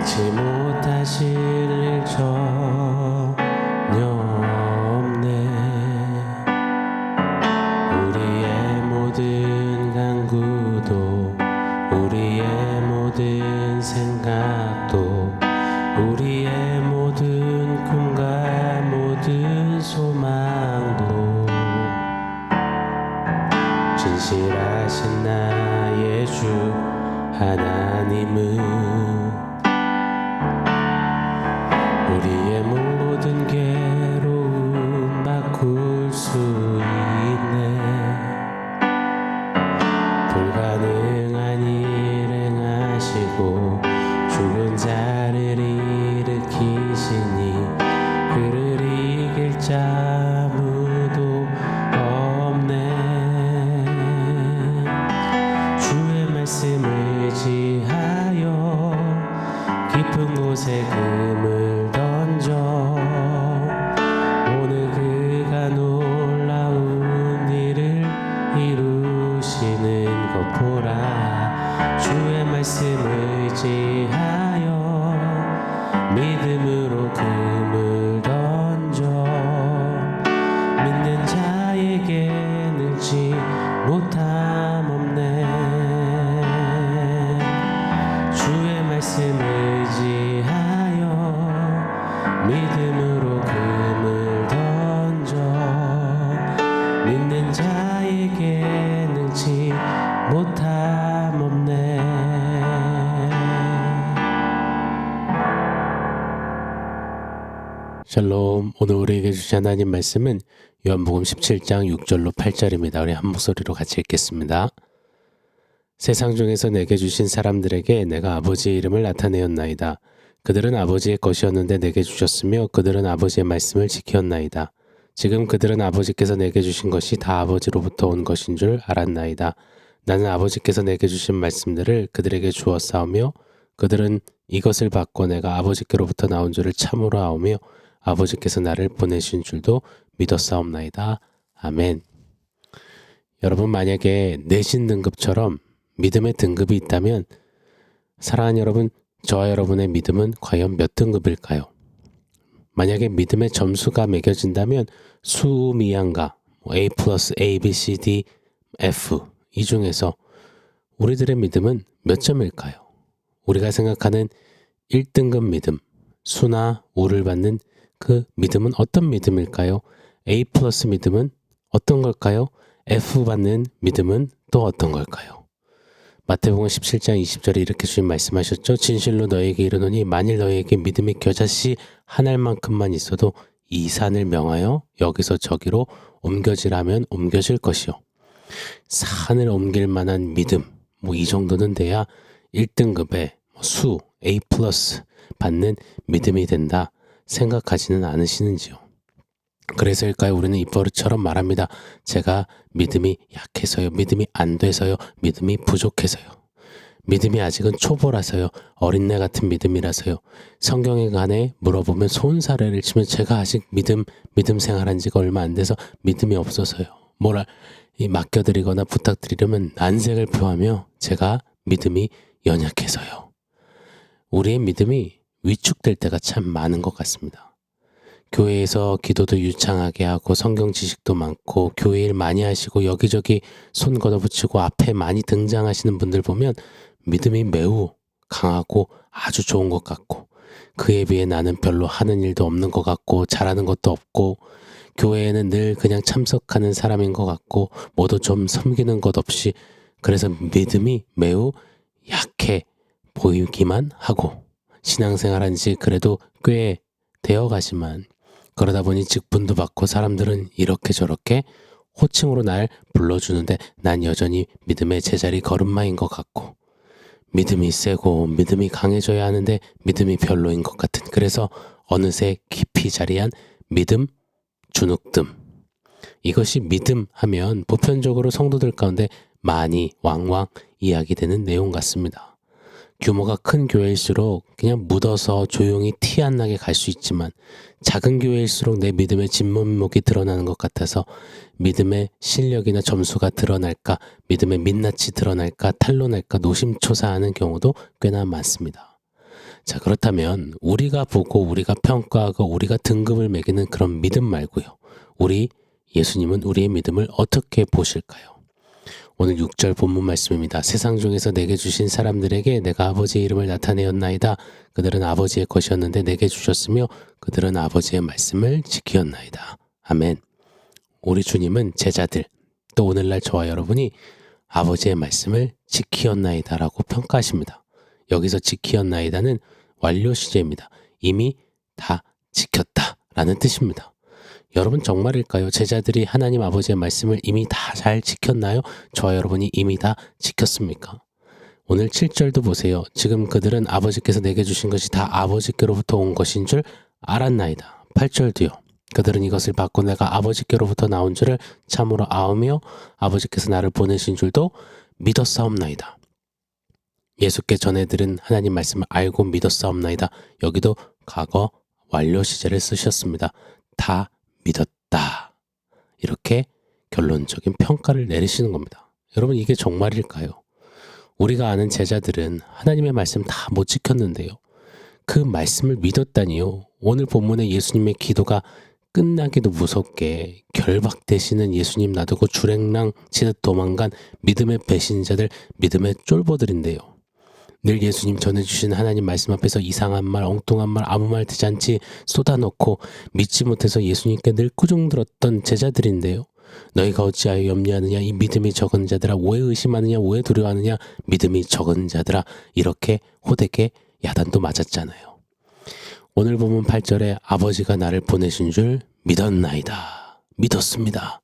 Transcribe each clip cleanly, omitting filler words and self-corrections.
알지 못하실 일 전혀 없네. 우리의 모든 간구도 우리의 모든 생각도 우리의 모든 꿈과 모든 소망도 진실하신 나의 주 하나님은 우리의 모든 괴로움 바꿀 수 있네. 불가능한 일 행하시고 죽은 자를 일으키시니 그를 이길 자 아무도 없네. 주의 말씀을 의지하여 깊은 곳에 금을 던져 오늘 그가 놀라운 일을 이루시는 것 보라. 주의 말씀을 의지하여 믿음으로 금을 던져 믿는 자에게 늘지 못함 없네. 주의 말씀을 의지하여 믿음으로 금을 던져 믿는 자에게 늘지 못함 없네. 샬롬. 오늘 우리에게 주신 하나님 말씀은 요한복음 17장 6절로 8절입니다. 우리 한 목소리로 같이 읽겠습니다. 세상 중에서 내게 주신 사람들에게 내가 아버지의 이름을 나타내었나이다. 그들은 아버지의 것이었는데 내게 주셨으며 그들은 아버지의 말씀을 지켰나이다. 지금 그들은 아버지께서 내게 주신 것이 다 아버지로부터 온 것인 줄 알았나이다. 나는 아버지께서 내게 주신 말씀들을 그들에게 주었사오며 그들은 이것을 받고 내가 아버지께로부터 나온 줄을 참으로 아오며 아버지께서 나를 보내신 줄도 믿었사옵나이다. 아멘. 여러분, 만약에 내신 등급처럼 믿음의 등급이 있다면 사랑하는 여러분, 저와 여러분의 믿음은 과연 몇 등급일까요? 만약에 믿음의 점수가 매겨진다면 수미양가 A 플러스 A, B, C, D, F 이 중에서 우리들의 믿음은 몇 점일까요? 우리가 생각하는 1등급 믿음, 수나 우를 받는 그 믿음은 어떤 믿음일까요? A 플러스 믿음은 어떤 걸까요? F 받는 믿음은 또 어떤 걸까요? 마태복음 17장 20절에 이렇게 주님 말씀하셨죠. 진실로 너희에게 이르노니 만일 너희에게 믿음이 겨자씨 한 알만큼만 있어도 이 산을 명하여 여기서 저기로 옮겨지라면 옮겨질 것이요. 산을 옮길 만한 믿음, 이 정도는 돼야 1등급의 수 A 플러스 받는 믿음이 된다 생각하지는 않으시는지요? 그래서일까요? 우리는 입버릇처럼 말합니다. 제가 믿음이 약해서요. 믿음이 안 돼서요. 믿음이 부족해서요. 믿음이 아직은 초보라서요. 어린애 같은 믿음이라서요. 성경에 관해 물어보면 손사래를 치면 제가 아직 믿음 생활한 지가 얼마 안 돼서 믿음이 없어서요. 맡겨드리거나 부탁드리려면 난색을 표하며 제가 믿음이 연약해서요. 우리의 믿음이 위축될 때가 참 많은 것 같습니다. 교회에서 기도도 유창하게 하고 성경 지식도 많고 교회 일 많이 하시고 여기저기 손 걷어붙이고 앞에 많이 등장하시는 분들 보면 믿음이 매우 강하고 아주 좋은 것 같고 그에 비해 나는 별로 하는 일도 없는 것 같고 잘하는 것도 없고 교회에는 늘 그냥 참석하는 사람인 것 같고 뭐도 좀 섬기는 것 없이 그래서 믿음이 매우 약해 보이기만 하고 신앙생활한 지 그래도 꽤 되어가지만 그러다 보니 직분도 받고 사람들은 이렇게 저렇게 호칭으로 날 불러주는데 난 여전히 믿음의 제자리 걸음마인 것 같고 믿음이 세고 믿음이 강해져야 하는데 믿음이 별로인 것 같은 그래서 어느새 깊이 자리한 믿음 주눅듦 이것이 믿음 하면 보편적으로 성도들 가운데 많이 왕왕 이야기되는 내용 같습니다. 규모가 큰 교회일수록 그냥 묻어서 조용히 티 안 나게 갈 수 있지만 작은 교회일수록 내 믿음의 진면목이 드러나는 것 같아서 믿음의 실력이나 점수가 드러날까, 믿음의 민낯이 드러날까, 탄로날까 노심초사하는 경우도 꽤나 많습니다. 자, 그렇다면 우리가 보고 우리가 평가하고 우리가 등급을 매기는 그런 믿음 말고요. 예수님은 우리의 믿음을 어떻게 보실까요? 오늘 6절 본문 말씀입니다. 세상 중에서 내게 주신 사람들에게 내가 아버지의 이름을 나타내었나이다. 그들은 아버지의 것이었는데 내게 주셨으며 그들은 아버지의 말씀을 지키었나이다. 아멘. 우리 주님은 제자들, 또 오늘날 저와 여러분이 아버지의 말씀을 지키었나이다라고 평가하십니다. 여기서 지키었나이다는 완료 시제입니다. 이미 다 지켰다라는 뜻입니다. 여러분 정말일까요? 제자들이 하나님 아버지의 말씀을 이미 다 잘 지켰나요? 저와 여러분이 이미 다 지켰습니까? 오늘 7절도 보세요. 지금 그들은 아버지께서 내게 주신 것이 다 아버지께로부터 온 것인 줄 알았나이다. 8절도요. 그들은 이것을 받고 내가 아버지께로부터 나온 줄을 참으로 아오며 아버지께서 나를 보내신 줄도 믿었사옵나이다. 예수께 전해들은 하나님 말씀을 알고 믿었사옵나이다. 여기도 과거 완료 시제를 쓰셨습니다. 다 믿었다. 이렇게 결론적인 평가를 내리시는 겁니다. 여러분 이게 정말일까요? 우리가 아는 제자들은 하나님의 말씀 다 못 지켰는데요. 그 말씀을 믿었다니요. 오늘 본문의 예수님의 기도가 끝나기도 무섭게 결박되시는 예수님 놔두고 주랭랑 치듯 도망간 믿음의 배신자들, 믿음의 쫄보들인데요. 늘 예수님 전해주신 하나님 말씀 앞에서 이상한 말, 엉뚱한 말, 아무 말 대잔치 쏟아놓고 믿지 못해서 예수님께 늘 꾸중들었던 제자들인데요. 너희가 어찌하여 염려하느냐, 이 믿음이 적은 자들아, 왜 의심하느냐, 왜 두려워하느냐, 믿음이 적은 자들아, 이렇게 호되게 야단도 맞았잖아요. 오늘 보면 8절에 아버지가 나를 보내신 줄 믿었나이다. 믿었습니다.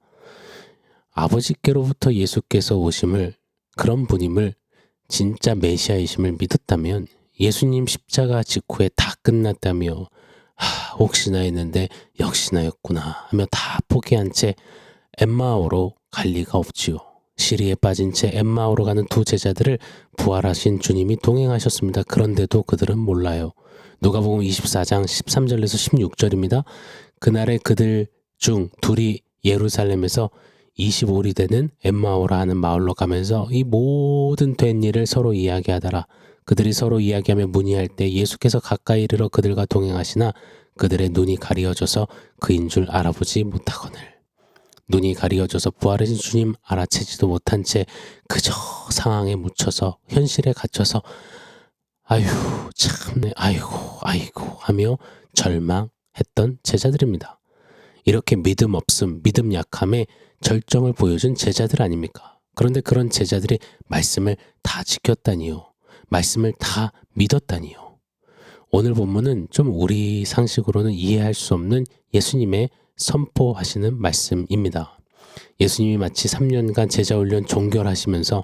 아버지께로부터 예수께서 오심을, 그런 분임을, 진짜 메시아이심을 믿었다면 예수님 십자가 직후에 다 끝났다며 혹시나 했는데 역시나였구나 하며 다 포기한 채 엠마오로 갈 리가 없지요. 시리에 빠진 채 엠마오로 가는 두 제자들을 부활하신 주님이 동행하셨습니다. 그런데도 그들은 몰라요. 누가복음 24장 13절에서 16절입니다. 그날에 그들 중 둘이 예루살렘에서 25일이 되는 엠마오라 하는 마을로 가면서 이 모든 된 일을 서로 이야기하더라. 그들이 서로 이야기하며 문의할 때 예수께서 가까이 이르러 그들과 동행하시나 그들의 눈이 가리어져서 그인 줄 알아보지 못하거늘. 눈이 가리어져서 부활하신 주님 알아채지도 못한 채 그저 상황에 묻혀서 현실에 갇혀서 아유 참네 아이고 하며 절망했던 제자들입니다. 이렇게 믿음 없음, 믿음 약함에 절정을 보여준 제자들 아닙니까? 그런데 그런 제자들이 말씀을 다 지켰다니요. 말씀을 다 믿었다니요. 오늘 본문은 좀 우리 상식으로는 이해할 수 없는 예수님의 선포하시는 말씀입니다. 예수님이 마치 3년간 제자훈련 종결하시면서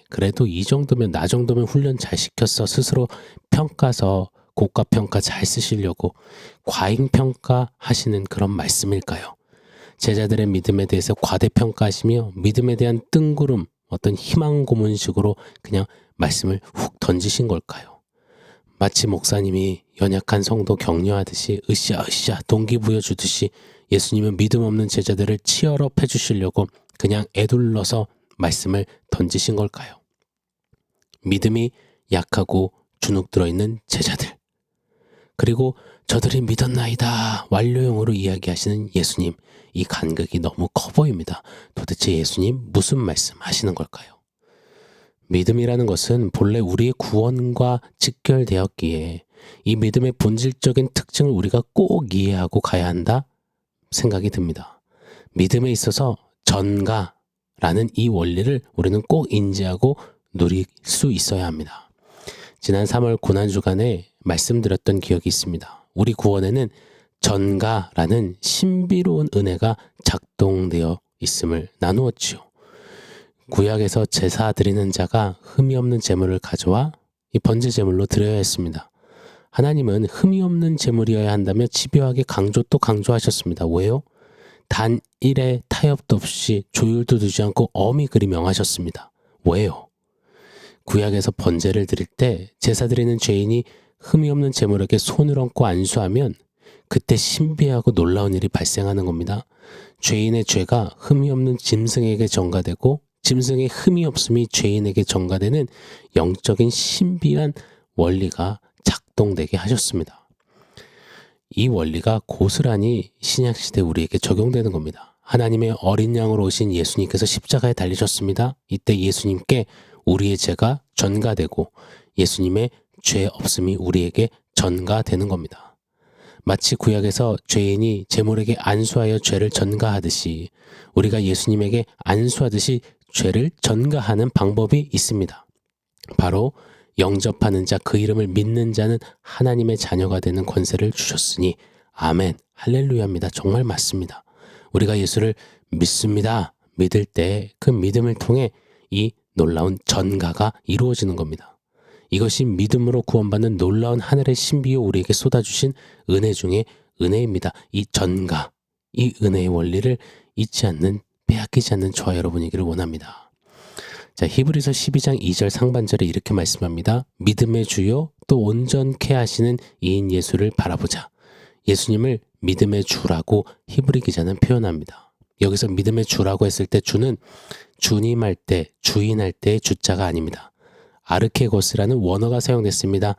그래도 이 정도면 나 정도면 훈련 잘 시켰어 스스로 평가서 고가평가 잘 쓰시려고 과잉평가 하시는 그런 말씀일까요? 제자들의 믿음에 대해서 과대평가하시며 믿음에 대한 뜬구름, 어떤 희망 고문식으로 그냥 말씀을 훅 던지신 걸까요? 마치 목사님이 연약한 성도 격려하듯이 으쌰 동기부여 주듯이 예수님은 믿음 없는 제자들을 치열업 해주시려고 그냥 애둘러서 말씀을 던지신 걸까요? 믿음이 약하고 주눅 들어있는 제자들, 그리고 저들이 믿었나이다 완료형으로 이야기하시는 예수님, 이 간극이 너무 커 보입니다. 도대체 예수님 무슨 말씀 하시는 걸까요? 믿음이라는 것은 본래 우리의 구원과 직결되었기에 이 믿음의 본질적인 특징을 우리가 꼭 이해하고 가야 한다 생각이 듭니다. 믿음에 있어서 전가라는 이 원리를 우리는 꼭 인지하고 누릴 수 있어야 합니다. 지난 3월 고난주간에 말씀드렸던 기억이 있습니다. 우리 구원에는 전가라는 신비로운 은혜가 작동되어 있음을 나누었지요. 구약에서 제사 드리는 자가 흠이 없는 제물을 가져와 이 번제 제물로 드려야 했습니다. 하나님은 흠이 없는 제물이어야 한다며 집요하게 강조하셨습니다. 왜요? 단 1의 타협도 없이 조율도 두지 않고 엄히 그리 명하셨습니다. 왜요? 구약에서 번제를 드릴 때 제사 드리는 죄인이 흠이 없는 제물에게 손을 얹고 안수하면 그때 신비하고 놀라운 일이 발생하는 겁니다. 죄인의 죄가 흠이 없는 짐승에게 전가되고 짐승의 흠이 없음이 죄인에게 전가되는 영적인 신비한 원리가 작동되게 하셨습니다. 이 원리가 고스란히 신약시대 우리에게 적용되는 겁니다. 하나님의 어린 양으로 오신 예수님께서 십자가에 달리셨습니다. 이때 예수님께 우리의 죄가 전가되고 예수님의 죄 없음이 우리에게 전가되는 겁니다. 마치 구약에서 죄인이 제물에게 안수하여 죄를 전가하듯이 우리가 예수님에게 안수하듯이 죄를 전가하는 방법이 있습니다. 바로 영접하는 자, 그 이름을 믿는 자는 하나님의 자녀가 되는 권세를 주셨으니 아멘, 할렐루야입니다. 정말 맞습니다. 우리가 예수를 믿습니다. 믿을 때 그 믿음을 통해 이 놀라운 전가가 이루어지는 겁니다. 이것이 믿음으로 구원받는 놀라운 하늘의 신비요 우리에게 쏟아주신 은혜 중에 은혜입니다. 이 전가, 이 은혜의 원리를 잊지 않는, 빼앗기지 않는 저와 여러분이기를 원합니다. 자, 히브리서 12장 2절 상반절에 이렇게 말씀합니다. 믿음의 주요 또 온전케 하시는 이인 예수를 바라보자. 예수님을 믿음의 주라고 히브리 기자는 표현합니다. 여기서 믿음의 주라고 했을 때 주는 주님할 때, 주인할 때의 주자가 아닙니다. 아르케고스라는 원어가 사용됐습니다.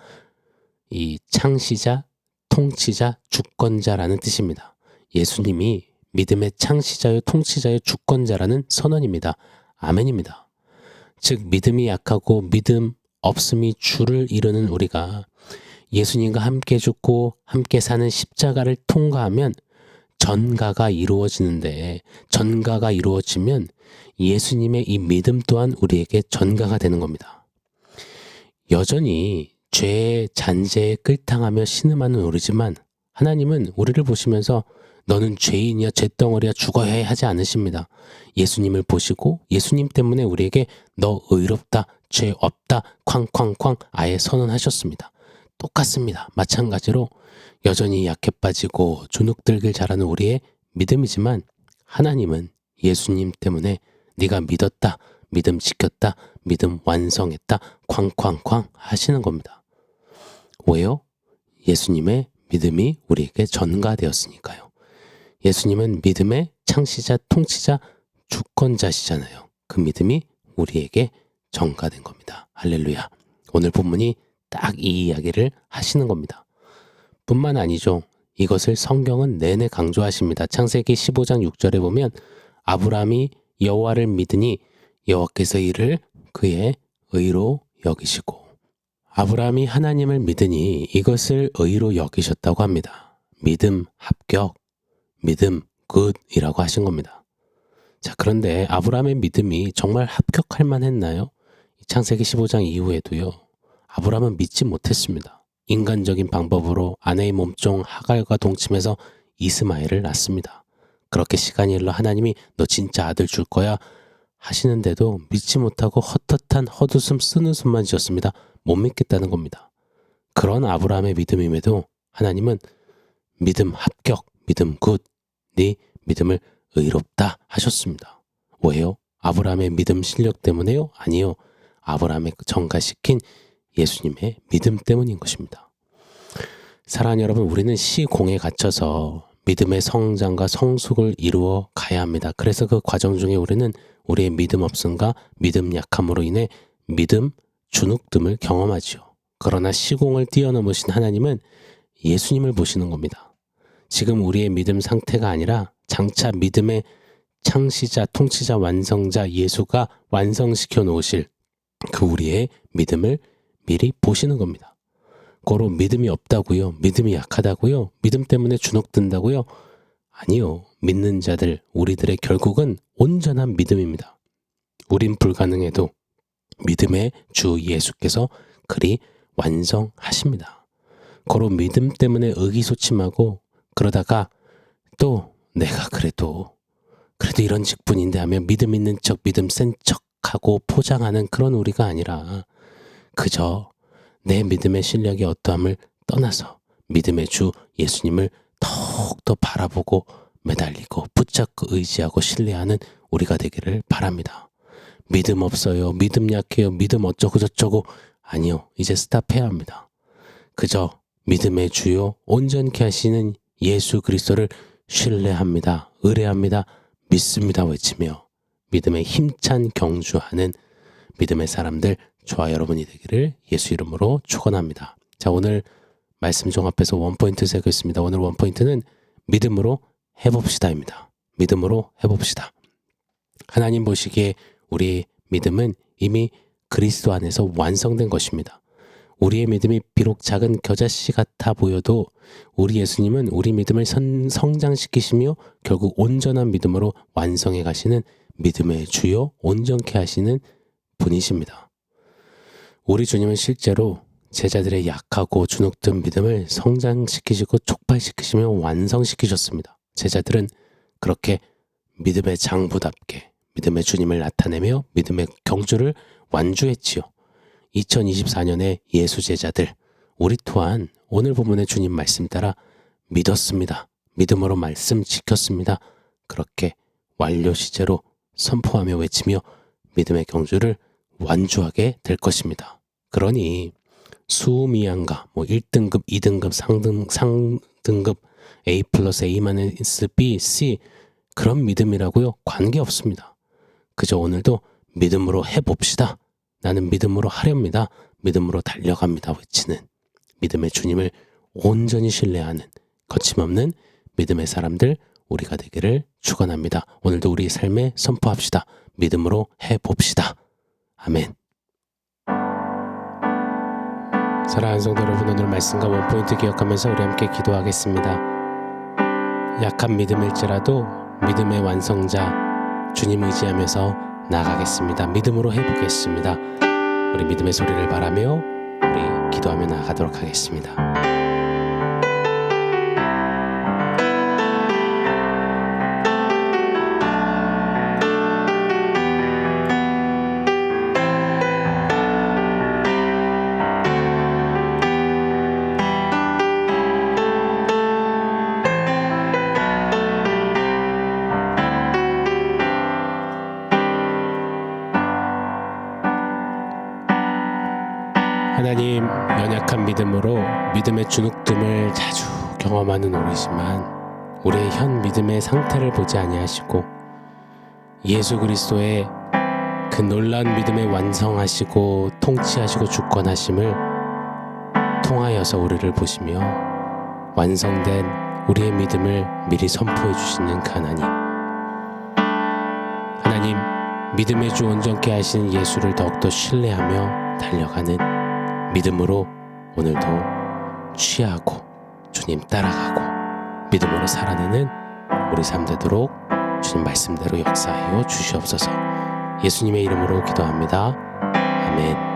이 창시자, 통치자, 주권자라는 뜻입니다. 예수님이 믿음의 창시자요 통치자요 주권자라는 선언입니다. 아멘입니다. 즉 믿음이 약하고 믿음 없음이 주를 이루는 우리가 예수님과 함께 죽고 함께 사는 십자가를 통과하면 전가가 이루어지는데, 전가가 이루어지면 예수님의 이 믿음 또한 우리에게 전가가 되는 겁니다. 여전히 죄의 잔재에 끌당하며 신음하는 우리지만 하나님은 우리를 보시면서 너는 죄인이야, 죄덩어리야, 죽어야 해 하지 않으십니다. 예수님을 보시고 예수님 때문에 우리에게 너 의롭다, 죄 없다, 쾅쾅쾅 아예 선언하셨습니다. 똑같습니다. 마찬가지로 여전히 약해 빠지고 주눅들길 잘하는 우리의 믿음이지만 하나님은 예수님 때문에 네가 믿었다, 믿음 지켰다, 믿음 완성했다, 쾅쾅쾅 하시는 겁니다. 왜요? 예수님의 믿음이 우리에게 전가되었으니까요. 예수님은 믿음의 창시자, 통치자, 주권자시잖아요. 그 믿음이 우리에게 전가된 겁니다. 할렐루야. 오늘 본문이 딱 이 이야기를 하시는 겁니다. 뿐만 아니죠. 이것을 성경은 내내 강조하십니다. 창세기 15장 6절에 보면 아브라함이 여호와를 믿으니 여호와께서 이를 그의 의로 여기시고, 아브라함이 하나님을 믿으니 이것을 의로 여기셨다고 합니다. 믿음 합격, 믿음 굿이라고 하신 겁니다. 자, 그런데 아브라함의 믿음이 정말 합격할 만했나요? 창세기 15장 이후에도요. 아브라함은 믿지 못했습니다. 인간적인 방법으로 아내의 몸종 하갈과 동침해서 이스마엘을 낳습니다. 그렇게 시간이 흘러 하나님이 너 진짜 아들 줄 거야 하시는데도 믿지 못하고 헛헛한 헛웃음 쓰는 숨만 지었습니다. 못 믿겠다는 겁니다. 그런 아브라함의 믿음임에도 하나님은 믿음 합격, 믿음 굿, 네 믿음을 의롭다 하셨습니다. 왜요? 아브라함의 믿음 실력 때문에요? 아니요. 아브라함의 전가시킨 예수님의 믿음 때문인 것입니다. 사랑하는 여러분, 우리는 시공에 갇혀서 믿음의 성장과 성숙을 이루어 가야 합니다. 그래서 그 과정 중에 우리는 우리의 믿음 없음과 믿음 약함으로 인해 믿음 주눅듦을 경험하지요. 그러나 시공을 뛰어넘으신 하나님은 예수님을 보시는 겁니다. 지금 우리의 믿음 상태가 아니라 장차 믿음의 창시자, 통치자, 완성자 예수가 완성시켜 놓으실 그 우리의 믿음을 미리 보시는 겁니다. 고로 믿음이 없다고요? 믿음이 약하다고요? 믿음 때문에 주눅든다고요? 아니요. 믿는 자들, 우리들의 결국은 온전한 믿음입니다. 우린 불가능해도 믿음의 주 예수께서 그리 완성하십니다. 고로 믿음 때문에 의기소침하고 그러다가 또 내가 그래도 이런 직분인데 하며 믿음 있는 척, 믿음 센 척하고 포장하는 그런 우리가 아니라 그저 내 믿음의 실력이 어떠함을 떠나서 믿음의 주 예수님을 더욱더 바라보고 매달리고 붙잡고 의지하고 신뢰하는 우리가 되기를 바랍니다. 믿음 없어요, 믿음 약해요, 믿음 어쩌고 저쩌고, 아니요. 이제 스탑해야 합니다. 그저 믿음의 주요 온전케 하시는 예수 그리스도를 신뢰합니다, 의뢰합니다, 믿습니다 외치며 믿음의 힘찬 경주하는 믿음의 사람들, 저와 여러분이 되기를 예수 이름으로 축원합니다. 자, 오늘 말씀 종합해서 원포인트 새겼습니다. 오늘 원포인트는 믿음으로 해봅시다입니다. 믿음으로 해봅시다. 하나님 보시기에 우리의 믿음은 이미 그리스도 안에서 완성된 것입니다. 우리의 믿음이 비록 작은 겨자씨 같아 보여도 우리 예수님은 우리 믿음을 성장시키시며 결국 온전한 믿음으로 완성해 가시는 믿음의 주요 온전케 하시는 분이십니다. 우리 주님은 실제로 제자들의 약하고 주눅든 믿음을 성장시키시고 촉발시키시며 완성시키셨습니다. 제자들은 그렇게 믿음의 장부답게 믿음의 주님을 나타내며 믿음의 경주를 완주했지요. 2024년의 예수 제자들, 우리 또한 오늘 본문의 주님 말씀 따라 믿었습니다. 믿음으로 말씀 지켰습니다. 그렇게 완료 시제로 선포하며 외치며 믿음의 경주를 완주하게 될 것입니다. 그러니 수미양가 1등급, 2등급, 상등급 A 플러스 A-, B, C 그런 믿음이라고요? 관계없습니다. 그저 오늘도 믿음으로 해봅시다. 나는 믿음으로 하렵니다. 믿음으로 달려갑니다. 외치는 믿음의 주님을 온전히 신뢰하는 거침없는 믿음의 사람들 우리가 되기를 축원합니다. 오늘도 우리 삶에 선포합시다. 믿음으로 해봅시다. 아멘. 사랑하는 성도 여러분, 오늘 말씀과 원포인트 기억하면서 우리 함께 기도하겠습니다. 약한 믿음일지라도 믿음의 완성자 주님 의지하면서 나아가겠습니다. 믿음으로 해보겠습니다. 우리 믿음의 소리를 바라며 우리 기도하며 나아가도록 하겠습니다. 하나님, 연약한 믿음으로 믿음의 주눅듦을 자주 경험하는 우리지만 우리의 현 믿음의 상태를 보지 아니하시고 예수 그리스도의 그 놀라운 믿음의 완성하시고 통치하시고 주권하심을 통하여서 우리를 보시며 완성된 우리의 믿음을 미리 선포해 주시는 그 하나님, 믿음의 주 온전케 하시는 예수를 더욱더 신뢰하며 달려가는 믿음으로 오늘도 취하고 주님 따라가고 믿음으로 살아내는 우리 삶 되도록 주님 말씀대로 역사하여 주시옵소서. 예수님의 이름으로 기도합니다. 아멘.